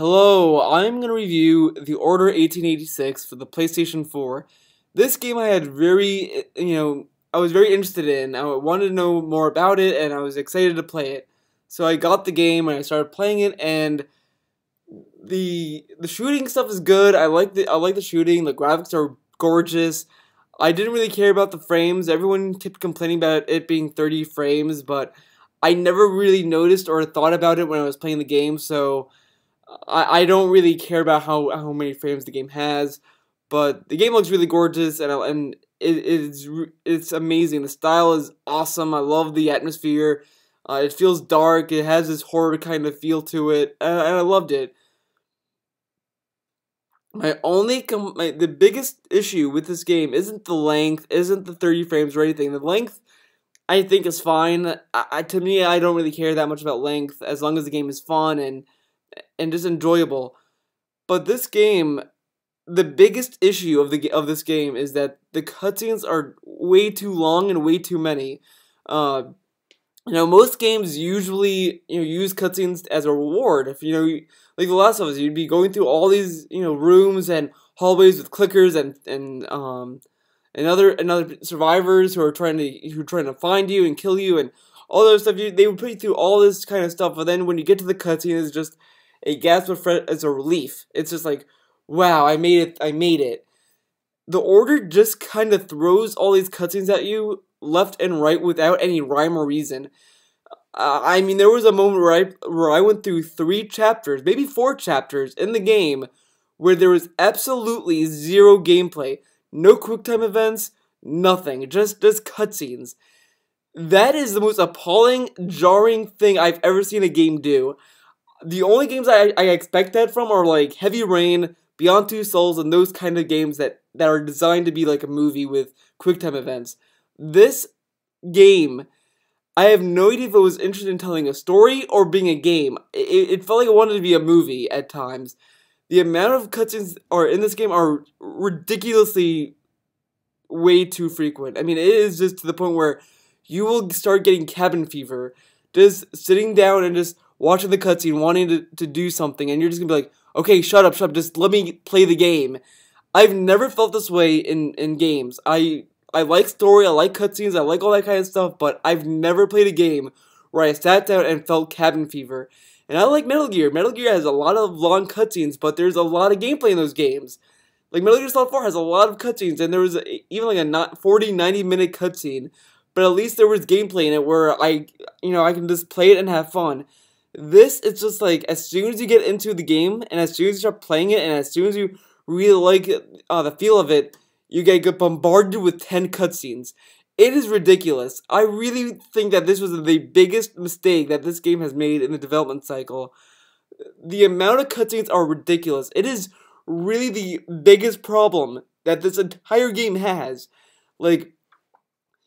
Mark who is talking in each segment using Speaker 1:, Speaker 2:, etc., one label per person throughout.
Speaker 1: Hello, I'm going to review The Order 1886 for the PlayStation 4. This game I had I was very interested in. I wanted to know more about it and I was excited to play it. So I got the game and I started playing it, and the shooting stuff is good. I like the shooting. The graphics are gorgeous. I didn't really care about the frames. Everyone kept complaining about it being 30 frames, but I never really noticed or thought about it when I was playing the game, so I don't really care about how many frames the game has, but the game looks really gorgeous, and it's amazing. The style is awesome. I love the atmosphere. It feels dark. It has this horror kind of feel to it, and I loved it. The biggest issue with this game isn't the length, isn't the 30 frames or anything. The length I think is fine. To me, I don't really care that much about length as long as the game is fun and just enjoyable. But this game, the biggest issue of this game is that the cutscenes are way too long and way too many. Uh, most games usually use cutscenes as a reward. If like The Last of Us, you'd be going through all these rooms and hallways with clickers and other survivors who are trying to find you and kill you and all those stuff. They would put you through all this kind of stuff, but then when you get to the cutscene, it's just a gasp of as a relief. It's just like, wow, I made it! I made it. The Order just kind of throws all these cutscenes at you left and right without any rhyme or reason. I mean, there was a moment where I went through 3 chapters, maybe 4 chapters in the game, where there was absolutely zero gameplay, no QuickTime events, nothing, just cutscenes. That is the most appalling, jarring thing I've ever seen a game do. The only games I expect that from are like Heavy Rain, Beyond Two Souls, and those kind of games that are designed to be like a movie with QuickTime events. This game, I have no idea if it was interested in telling a story or being a game. It felt like it wanted to be a movie at times. The amount of cutscenes in this game are ridiculously way too frequent. I mean, it is just to the point where you will start getting cabin fever, just sitting down and just watching the cutscene, wanting to do something, and you're just gonna be like, okay, shut up, just let me play the game. I've never felt this way in games. I like story, I like cutscenes, I like all that kind of stuff, but I've never played a game where I sat down and felt cabin fever. And I like Metal Gear. Metal Gear has a lot of long cutscenes, but there's a lot of gameplay in those games. Like Metal Gear Solid 4 has a lot of cutscenes, and there was even like a 40, 90-minute cutscene, but at least there was gameplay in it where I can just play it and have fun. This is just like, as soon as you get into the game, and as soon as you start playing it, and as soon as you really like the feel of it, you get bombarded with 10 cutscenes. It is ridiculous. I really think that this was the biggest mistake that this game has made in the development cycle. The amount of cutscenes are ridiculous. It is really the biggest problem that this entire game has. Like,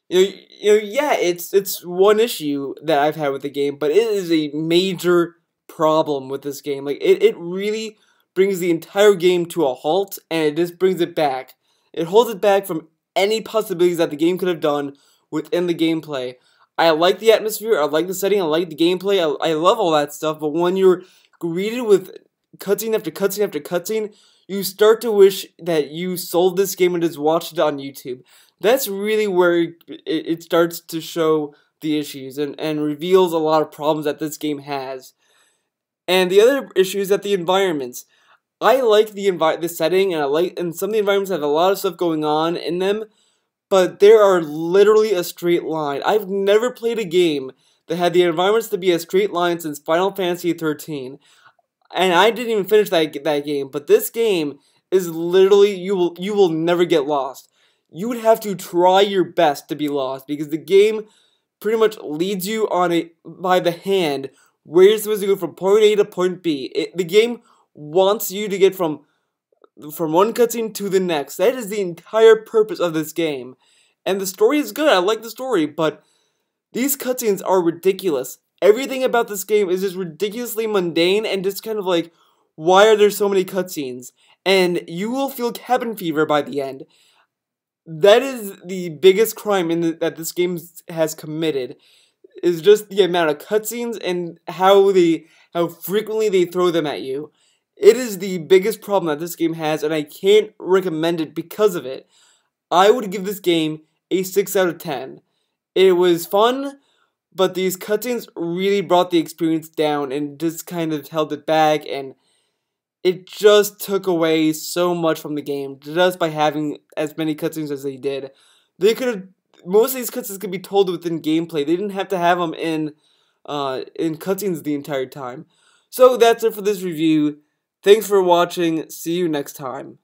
Speaker 1: yeah, it's one issue that I've had with the game, but it is a major problem with this game. Like, it really brings the entire game to a halt, and it just brings it back. It holds it back from any possibilities that the game could have done within the gameplay. I like the atmosphere, I like the setting, I like the gameplay, I love all that stuff, but when you're greeted with cutscene after cutscene after cutscene, you start to wish that you sold this game and just watched it on YouTube. That's really where it starts to show the issues and reveals a lot of problems that this game has. And the other issue is that the environments. I like the setting, and some of the environments have a lot of stuff going on in them, but there are literally a straight line. I've never played a game that had the environments to be a straight line since Final Fantasy 13. And I didn't even finish that game, but this game is literally, you will never get lost. You would have to try your best to be lost, because the game pretty much leads you by the hand where you're supposed to go from point A to point B. The game wants you to get from one cutscene to the next. That is the entire purpose of this game. And the story is good. I like the story, but these cutscenes are ridiculous. Everything about this game is just ridiculously mundane and just kind of like, why are there so many cutscenes? And you will feel cabin fever by the end. That is the biggest crime that this game has committed, is just the amount of cutscenes and how frequently they throw them at you. It is the biggest problem that this game has, and I can't recommend it because of it. I would give this game a 6 out of 10. It was fun, but these cutscenes really brought the experience down and just kind of held it back, and it just took away so much from the game just by having as many cutscenes as they did. They could have Most of these cutscenes could be told within gameplay. They didn't have to have them in cutscenes the entire time. So that's it for this review. Thanks for watching. See you next time.